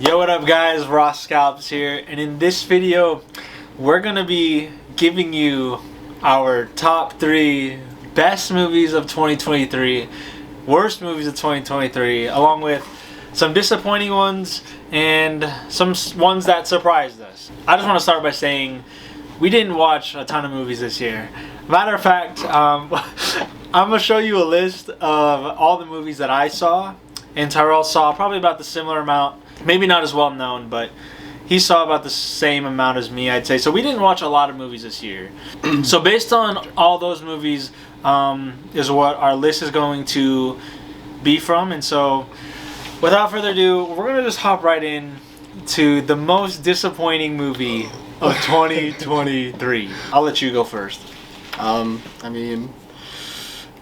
Yo, what up guys, Ross Scalps here, and in this video we're gonna be giving you our top 3 best movies of 2023, worst movies of 2023, along with some disappointing ones and some ones that surprised us. I just want to start by saying we didn't watch a ton of movies this year. Matter of fact, I'm gonna show you a list of all the movies that I saw, and Tyrell saw probably about the similar amount. Maybe not as well known, but he saw about the same amount as me, I'd say. So we didn't watch a lot of movies this year. So based on all those movies is what our list is going to be from. And so without further ado, we're going to just hop right in to the most disappointing movie of 2023. I'll let you go first. I mean,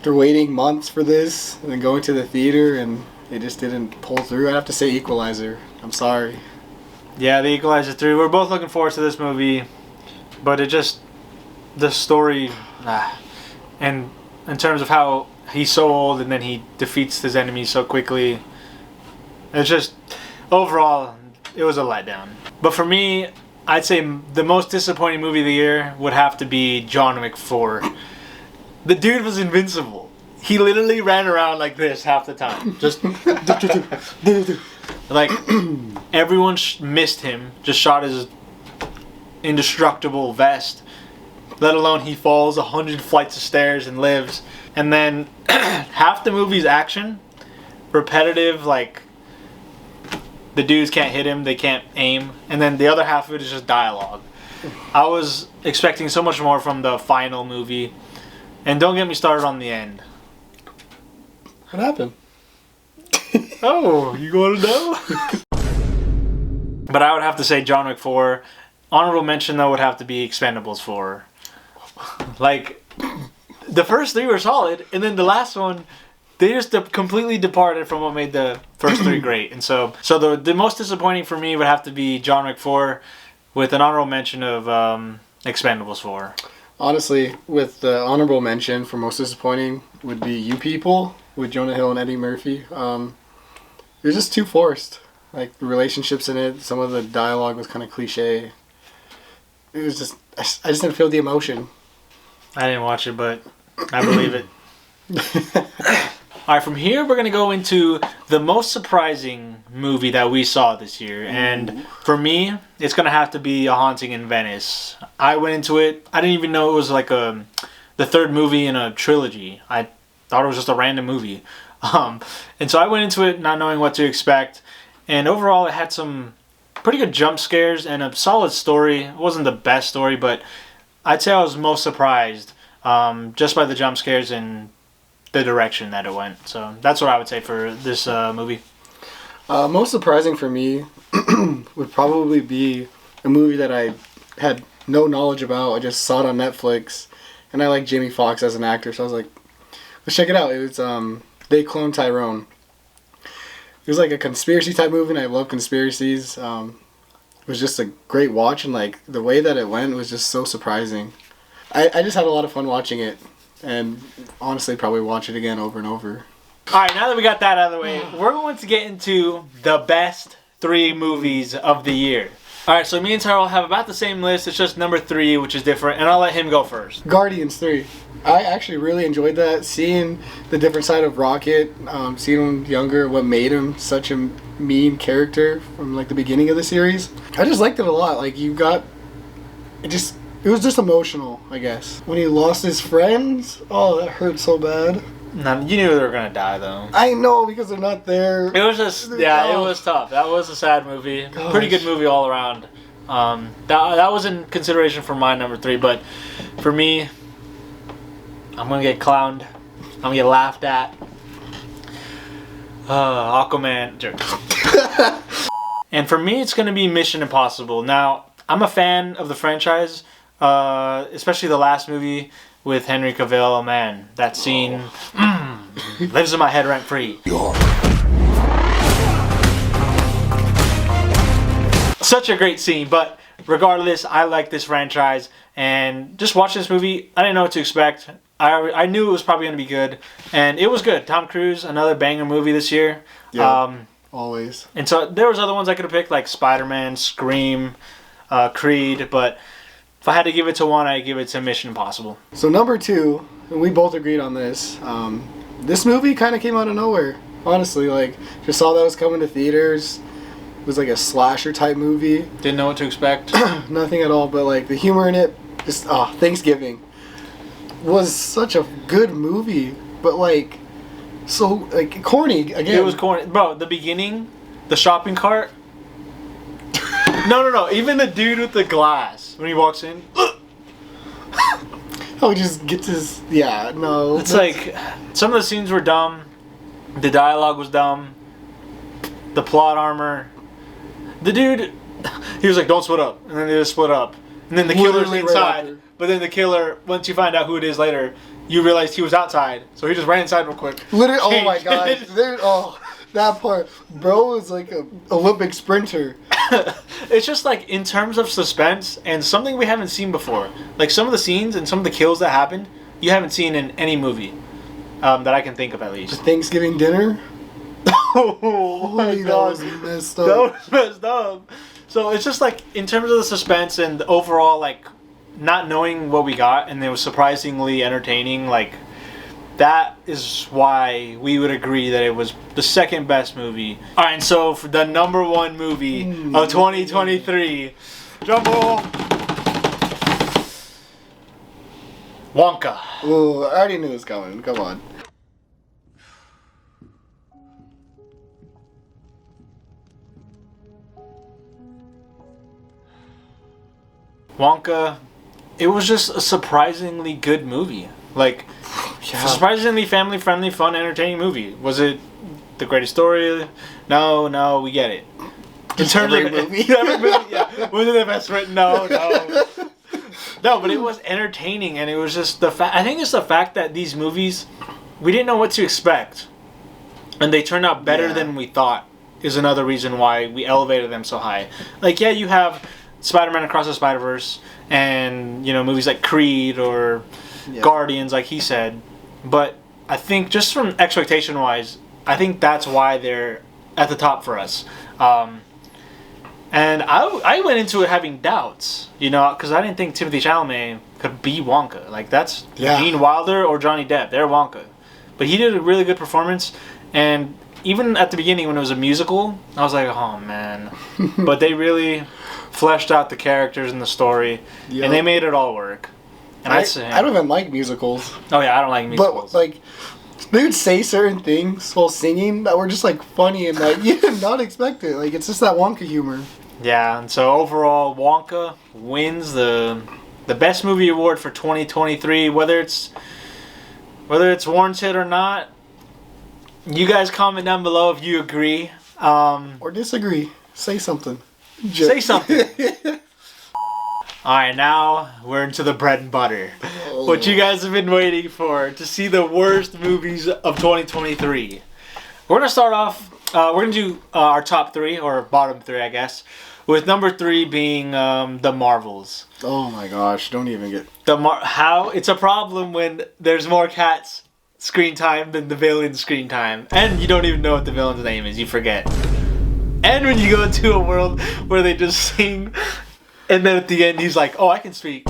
they're waiting months for this and then going to the theater and it just didn't pull through. I'd have to say Equalizer. I'm sorry. Yeah, The Equalizer 3. We're both looking forward to this movie, but it just, the story, and in terms of how he's so old and then he defeats his enemies so quickly, it's just, overall, it was a letdown. But for me, I'd say the most disappointing movie of the year would have to be John Wick 4. The dude was invincible. He literally ran around like this half the time. Just like everyone missed him. Just shot his indestructible vest. Let alone he falls 100 flights of stairs and lives. And then half the movie's action, repetitive, like the dudes can't hit him, they can't aim. And then the other half of it is just dialogue. I was expecting so much more from the final movie. And don't get me started on the end. What happened? Oh, you want to know? But I would have to say John Wick 4. Honorable mention, though, would have to be Expendables 4. Like, the first 3 were solid, and then the last one, they just completely departed from what made the first 3 great. And so the most disappointing for me would have to be John Wick 4, with an honorable mention of Expendables 4. Honestly, with the honorable mention for most disappointing would be You People with Jonah Hill and Eddie Murphy. It was just too forced. Like, the relationships in it, some of the dialogue was kind of cliche. It was just, I just didn't feel the emotion. I didn't watch it, but I believe it. Alright, from here we're going to go into the most surprising movie that we saw this year. And for me, it's going to have to be A Haunting in Venice. I went into it, I didn't even know it was like the third movie in a trilogy. I thought it was just a random movie. And so I went into it not knowing what to expect. And overall, it had some pretty good jump scares and a solid story. It wasn't the best story, but I'd say I was most surprised just by the jump scares and the direction that it went. So that's what I would say for this movie. Most surprising for me would probably be a movie that I had no knowledge about. I just saw it on Netflix, and I like Jamie Foxx as an actor, so I was like, let's check it out. It was They Cloned Tyrone. It was like a conspiracy type movie, and I love conspiracies. It was just a great watch, and like the way that it went was just so surprising. I just had a lot of fun watching it, and honestly probably watch it again over and over. Alright, now that we got that out of the way, we're going to get into the best 3 movies of the year. Alright, so me and Tyrell have about the same list. It's just number 3, which is different, and I'll let him go first. Guardians 3. I actually really enjoyed that. Seeing the different side of Rocket, seeing him younger, what made him such a mean character from like the beginning of the series. I just liked it a lot. Like, it was just emotional, I guess. When he lost his friends, oh, that hurt so bad. No, you knew they were gonna die though. I know, because they're not there. It was just, yeah, it was tough. That was a sad movie. Gosh. Pretty good movie all around. That was in consideration for my number 3, but for me, I'm gonna get clowned. I'm gonna get laughed at. Aquaman. Joke. And for me, it's gonna be Mission Impossible. Now, I'm a fan of the franchise, especially the last movie with Henry Cavill. Man, that scene lives in my head rent free. Such a great scene, but regardless, I like this franchise, and just watching this movie, I didn't know what to expect. I knew it was probably going to be good, and it was good. Tom Cruise, another banger movie this year. Yeah. always. And so there was other ones I could have picked, like Spider-Man, Scream, Creed, but if I had to give it to one, I'd give it to Mission Impossible. So number 2, and we both agreed on this. This movie kind of came out of nowhere. Honestly, like, just saw that it was coming to theaters. It was like a slasher type movie. Didn't know what to expect. Nothing at all, but like the humor in it, just Thanksgiving was such a good movie, but like so like corny again. It was corny, bro. The beginning, the shopping cart. No. Even the dude with the glass when he walks in. Oh, he just gets his no. It's like some of the scenes were dumb. The dialogue was dumb. The plot armor. The dude, he was like, "Don't split up," and then they just split up. And then the killer's Literally right inside. after. But then the killer, once you find out who it is later, you realize he was outside. So he just ran inside real quick. Literally, oh my god. That part. Bro was like a Olympic sprinter. It's just like in terms of suspense and something we haven't seen before. Like some of the scenes and some of the kills that happened, you haven't seen in any movie that I can think of at least. The Thanksgiving dinner. Oh my god. That was messed up. That was messed up. So it's just like in terms of the suspense and the overall like not knowing what we got, and it was surprisingly entertaining. Like that is why we would agree that it was the second best movie. All right, and so for the number 1 movie of 2023, drum roll, Wonka. Ooh, I already knew it was coming. Come on. Wonka, it was just a surprisingly good movie. Like, surprisingly family-friendly, fun, entertaining movie. Was it the greatest story? No, we get it. In terms every of movie. every movie, yeah. Was it the best written? No. No, but it was entertaining, and it was just the fact. I think it's the fact that these movies, we didn't know what to expect, and they turned out better than we thought. Is another reason why we elevated them so high. Like, yeah, you have Spider-Man Across the Spider-Verse, and movies like Creed or Guardians, like he said. But I think just from expectation-wise, I think that's why they're at the top for us. And I went into it having doubts, because I didn't think Timothée Chalamet could be Wonka. Like, that's Gene Wilder or Johnny Depp. They're Wonka. But he did a really good performance, and even at the beginning when it was a musical, I was like, oh, man. But they really fleshed out the characters and the story, and they made it all work. And I don't even like musicals. Oh, yeah, I don't like musicals. But, like, they would say certain things while singing that were just, like, funny and, like, you did not expect it. Like, it's just that Wonka humor. Yeah, and so overall, Wonka wins the Best Movie Award for 2023. Whether it's warranted or not, you guys comment down below if you agree. Or disagree. Say something. Say something. Alright, now we're into the bread and butter. What you guys have been waiting for, to see the worst movies of 2023. We're going to start off, we're going to do our top 3, or bottom 3, I guess. With number 3 being the Marvels. Oh my gosh, don't even get... How it's a problem when there's more cats screen time than the villain's screen time. And you don't even know what the villain's name is, you forget. And when you go into a world where they just sing, and then at the end he's like, oh, I can speak.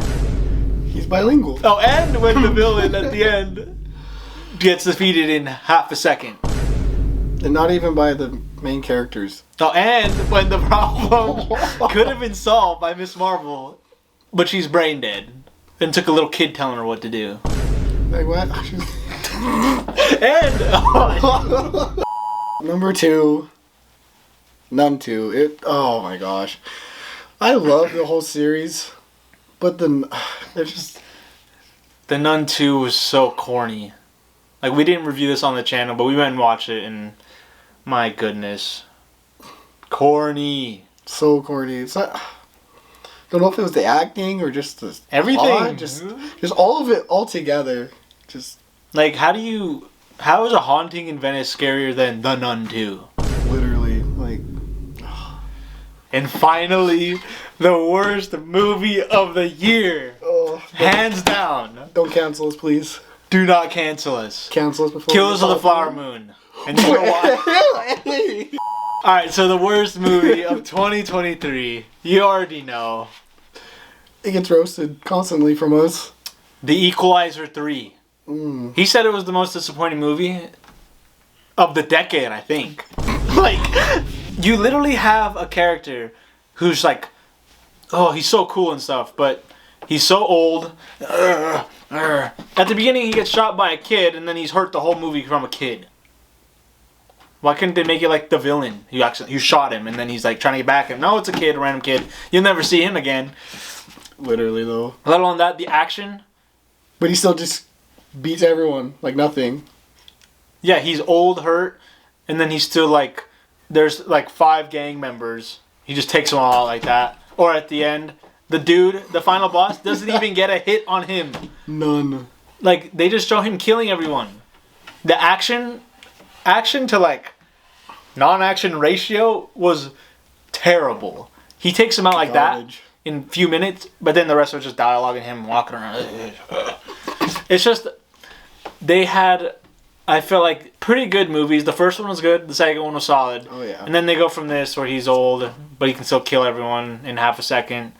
He's bilingual. Oh, and when the villain at the end gets defeated in half a second. And not even by the main characters. Oh, and when the problem could have been solved by Miss Marvel, but she's brain dead. And took a little kid telling her what to do. Like what? And... Number 2. Nun 2. Oh my gosh. I love the whole series, but it's just... The Nun 2 was so corny. Like, we didn't review this on the channel, but we went and watched it, and my goodness. Corny. So corny. It's not... Don't know if it was the acting or just the everything. Plot, just all of it all together. Just like, how is A Haunting in Venice scarier than The Nun 2? Literally, like. And finally, the worst movie of the year. Oh, hands down. Don't cancel us, please. Do not cancel us. Cancel us before. Killers of the Flower Moon. And you know why? Alright, so the worst movie of 2023. You already know. It gets roasted constantly from us. The Equalizer 3. He said it was the most disappointing movie of the decade, I think. Like, you literally have a character who's like, oh, he's so cool and stuff, but he's so old. At the beginning, he gets shot by a kid, and then he's hurt the whole movie from a kid. Why couldn't they make it like the villain? You shot him, and then he's like trying to get back at him. No, it's a kid, a random kid. You'll never see him again. Literally, though. Let alone that, the action. But he still just beats everyone like nothing. Yeah, he's old, hurt, and then he's still like, there's like 5 gang members. He just takes them all out like that. Or at the end, the dude, the final boss, doesn't even get a hit on him. None. Like, they just show him killing everyone. The action to like non-action ratio was terrible. He takes him out like Garbage. that in a few minutes, but then the rest was just dialogue and him walking around. It's just, they had, I feel like, pretty good movies. The first one was good, the second one was solid. Oh, yeah. And then they go from this where he's old, but he can still kill everyone in half a second.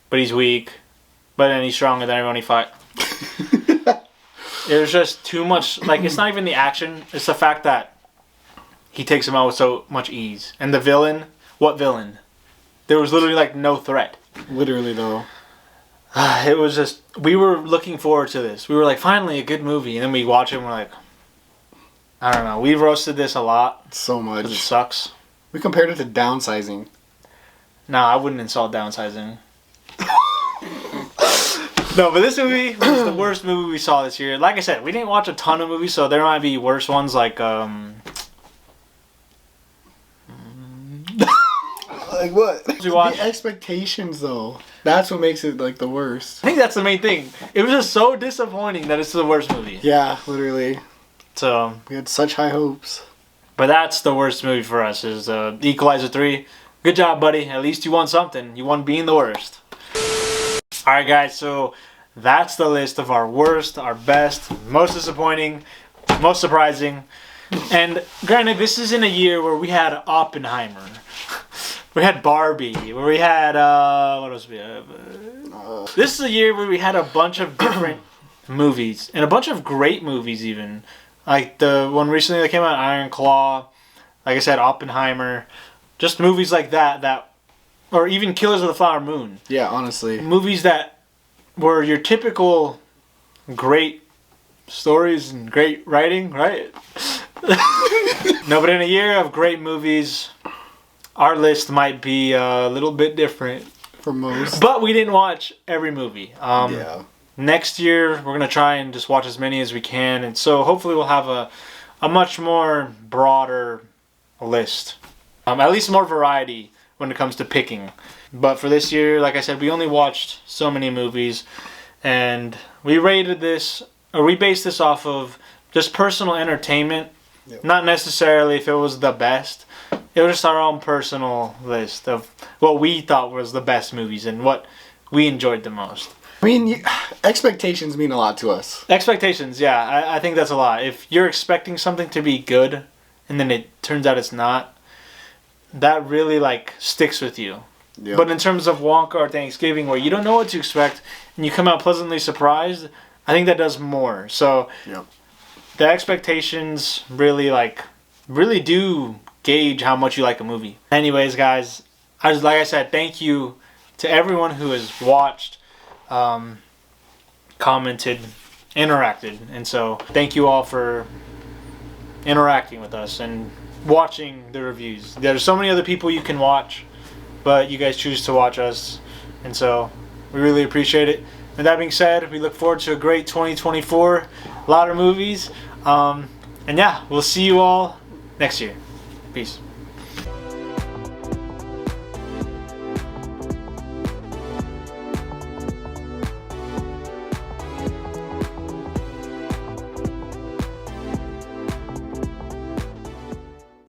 But he's weak. But then he's stronger than everyone he fight. It was just too much. Like, it's not even the action. It's the fact that he takes him out with so much ease. And the villain, what villain? There was literally like no threat. Literally, though. It was just, we were looking forward to this. We were like, finally a good movie. And then we watch it and we're like, I don't know. We roasted this a lot. So Because it much. sucks. We compared it to Downsizing. No, I wouldn't insult downsizing. No, but this movie was the worst movie we saw this year. Like I said, we didn't watch a ton of movies, so there might be worse ones like Like what? We watched- The expectations, though. That's what makes it like the worst. I think that's the main thing. It was just so disappointing that it's the worst movie. Yeah, literally. So, We had such high hopes. but that's the worst movie for us is Equalizer 3. Good job, buddy. At least you won something. You won being the worst. Alright guys, so that's the list of our worst, our best, most disappointing, most surprising. And granted, this is in a year where we had Oppenheimer. We had Barbie. Where we had, what else we have? This is a year where we had a bunch of different movies. And a bunch of great movies even. Like the one recently that came out, Iron Claw. Like I said, Oppenheimer. Just movies like that, or even Killers of the Flower Moon. Yeah, honestly. Movies that were your typical great stories and great writing, right? No, but in a year of great movies, our list might be a little bit different. For most. But we didn't watch every movie. Yeah. Next year, we're going to try and just watch as many as we can. And so hopefully we'll have a much more broader list. At least more variety when it comes to picking. But for this year, like I said, we only watched so many movies. And we rated this, or we based this off of just personal entertainment. Yep. Not necessarily if it was the best. It was just our own personal list of what we thought was the best movies and what we enjoyed the most. I mean, expectations mean a lot to us. Expectations, yeah, I think that's a lot. If you're expecting something to be good and then it turns out it's not, that really like sticks with you. Yep. But in terms of Wonka or Thanksgiving, where you don't know what to expect and you come out pleasantly surprised, I think that does more. So Yep. the expectations really do gauge how much you like a movie. Anyways, guys, like I said, thank you to everyone who has watched, commented, interacted. And so thank you all for interacting with us and watching the reviews. There's so many other people you can watch, but you guys choose to watch us. And so we really appreciate it. With that being said, we look forward to a great 2024. A lot of movies. And yeah, we'll see you all next year. Peace.